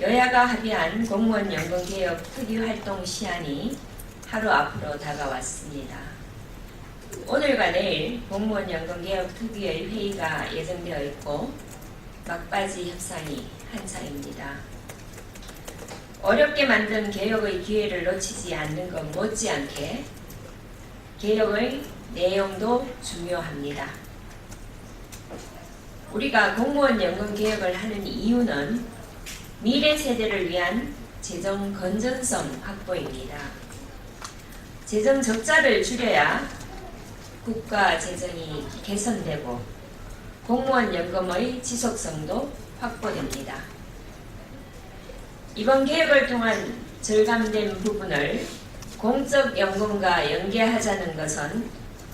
여야가 합의한 공무원 연금 개혁 특위 활동 시한이 하루 앞으로 다가왔습니다. 오늘과 내일 공무원 연금 개혁 특위의 회의가 예정되어 있고 막바지 협상이 한창입니다. 어렵게 만든 개혁의 기회를 놓치지 않는 것 못지않게 개혁의 내용도 중요합니다. 우리가 공무원 연금 개혁을 하는 이유는 미래 세대를 위한 재정 건전성 확보입니다. 재정 적자를 줄여야 국가 재정이 개선되고 공무원 연금의 지속성도 확보됩니다. 이번 개혁을 통한 절감된 부분을 공적 연금과 연계하자는 것은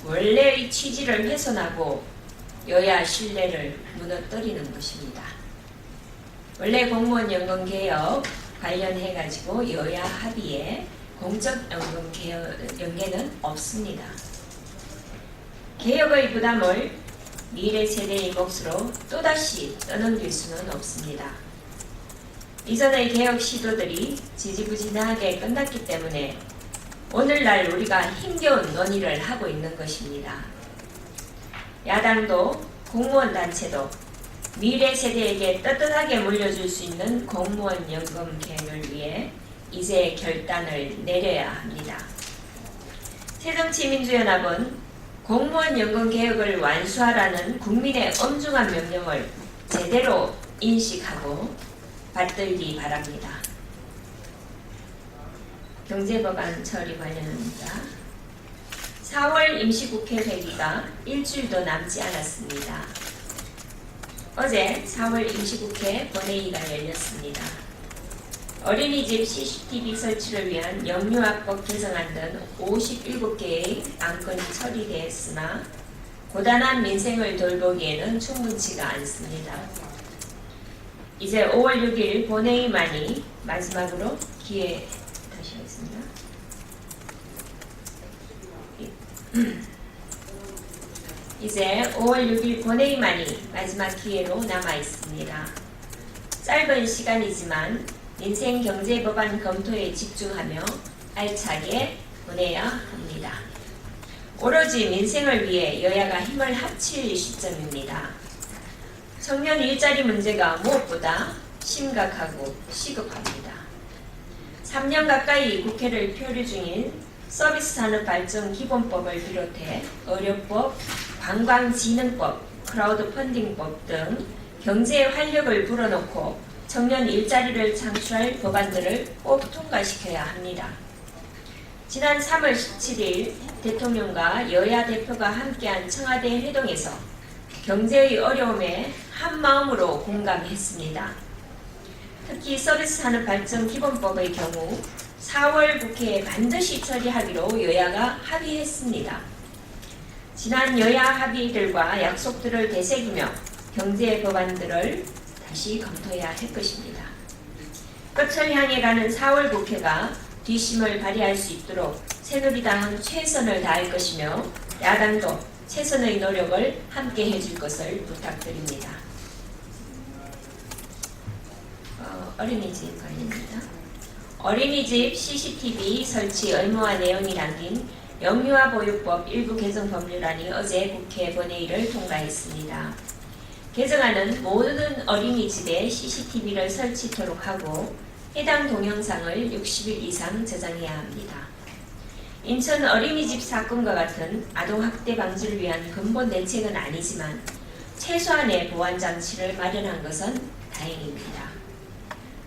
원래의 취지를 훼손하고 여야 신뢰를 무너뜨리는 것입니다. 원래 공무원 연금 개혁 관련해 가지고 여야 합의에 공적 연금 연계는 없습니다. 개혁의 부담을 미래 세대의 몫으로 또다시 떠넘길 수는 없습니다. 이전의 개혁 시도들이 지지부진하게 끝났기 때문에 오늘날 우리가 힘겨운 논의를 하고 있는 것입니다. 야당도 공무원 단체도 미래 세대에게 떳떳하게 물려줄 수 있는 공무원 연금 개혁을 위해 이제 결단을 내려야 합니다. 새정치민주연합은 공무원 연금 개혁을 완수하라는 국민의 엄중한 명령을 제대로 인식하고 받들기 바랍니다. 경제법안 처리 관련입니다. 4월 임시국회 회기가 일주일도 남지 않았습니다. 어제 4월 임시국회 본회의가 열렸습니다. 어린이집 CCTV 설치를 위한 영유아법 개정안 등 57개의 안건이 처리되었으나 고단한 민생을 돌보기에는 충분치가 않습니다. 이제 5월 6일 본회의만이 마지막으로 기회 다시 하겠습니다. 이제 5월 6일 본회의만이 마지막 기회로 남아 있습니다. 짧은 시간이지만 민생 경제 법안 검토에 집중하며 알차게 보내야 합니다. 오로지 민생을 위해 여야가 힘을 합칠 시점입니다. 청년 일자리 문제가 무엇보다 심각하고 시급합니다. 3년 가까이 국회를 표류 중인 서비스산업발전기본법을 비롯해 의료법, 관광진흥법, 크라우드 펀딩법 등 경제에 활력을 불어넣고 청년 일자리를 창출할 법안들을 꼭 통과시켜야 합니다. 지난 3월 17일 대통령과 여야 대표가 함께한 청와대 회동에서 경제의 어려움에 한마음으로 공감했습니다. 특히 서비스산업발전기본법의 경우 4월 국회에 반드시 처리하기로 여야가 합의했습니다. 지난 여야 합의들과 약속들을 되새기며 경제 법안들을 다시 검토해야 할 것입니다. 끝을 향해 가는 4월 국회가 뒷심을 발휘할 수 있도록 새누리당은 최선을 다할 것이며 야당도 최선의 노력을 함께 해줄 것을 부탁드립니다. 어린이집 관련입니다. 어린이집 CCTV 설치 의무화 내용이 담긴 영유아 보육법 일부 개정 법률안이 어제 국회 본회의를 통과했습니다. 개정안은 모든 어린이집에 CCTV를 설치토록 하고 해당 동영상을 60일 이상 저장해야 합니다. 인천 어린이집 사건과 같은 아동학대 방지를 위한 근본 대책은 아니지만 최소한의 보완장치를 마련한 것은 다행입니다.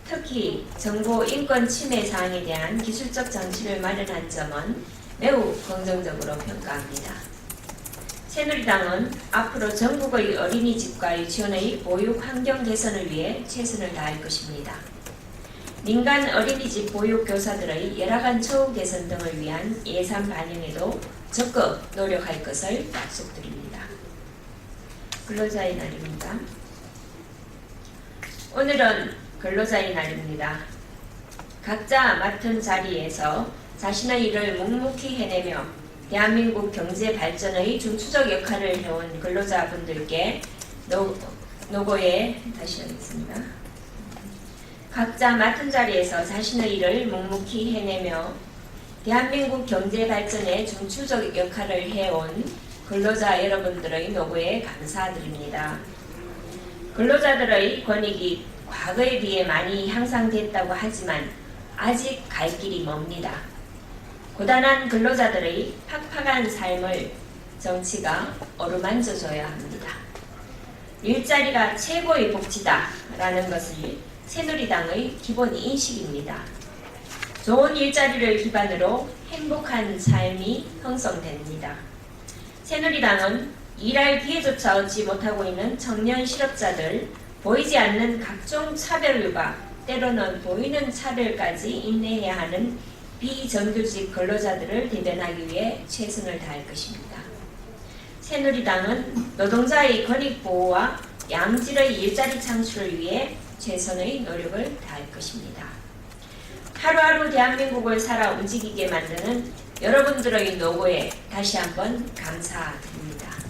특히 정보 인권 침해 사항에 대한 기술적 장치를 마련한 점은 매우 긍정적으로 평가합니다. 새누리당은 앞으로 전국의 어린이집과 유치원의 보육 환경 개선을 위해 최선을 다할 것입니다. 민간 어린이집 보육교사들의 열악한 처우 개선 등을 위한 예산 반영에도 적극 노력할 것을 약속드립니다. 근로자의 날입니다. 오늘은 근로자의 날입니다. 각자 맡은 자리에서 자신의 일을 묵묵히 해내며 대한민국 경제 발전의 중추적 역할을 해온 근로자분들께 노고에 다시 하겠습니다. 각자 맡은 자리에서 자신의 일을 묵묵히 해내며 대한민국 경제 발전에 중추적 역할을 해온 근로자 여러분들의 노고에 감사드립니다. 근로자들의 권익이 과거에 비해 많이 향상됐다고 하지만 아직 갈 길이 멉니다. 고단한 근로자들의 팍팍한 삶을 정치가 어루만져줘야 합니다. 일자리가 최고의 복지다라는 것을 새누리당의 기본 인식입니다. 좋은 일자리를 기반으로 행복한 삶이 형성됩니다. 새누리당은 일할 기회조차 얻지 못하고 있는 청년 실업자들, 보이지 않는 각종 차별과 때로는 보이는 차별까지 인내해야 하는 비정규직 근로자들을 대변하기 위해 최선을 다할 것입니다. 새누리당은 노동자의 권익 보호와 양질의 일자리 창출을 위해 최선의 노력을 다할 것입니다. 하루하루 대한민국을 살아 움직이게 만드는 여러분들의 노고에 다시 한번 감사드립니다.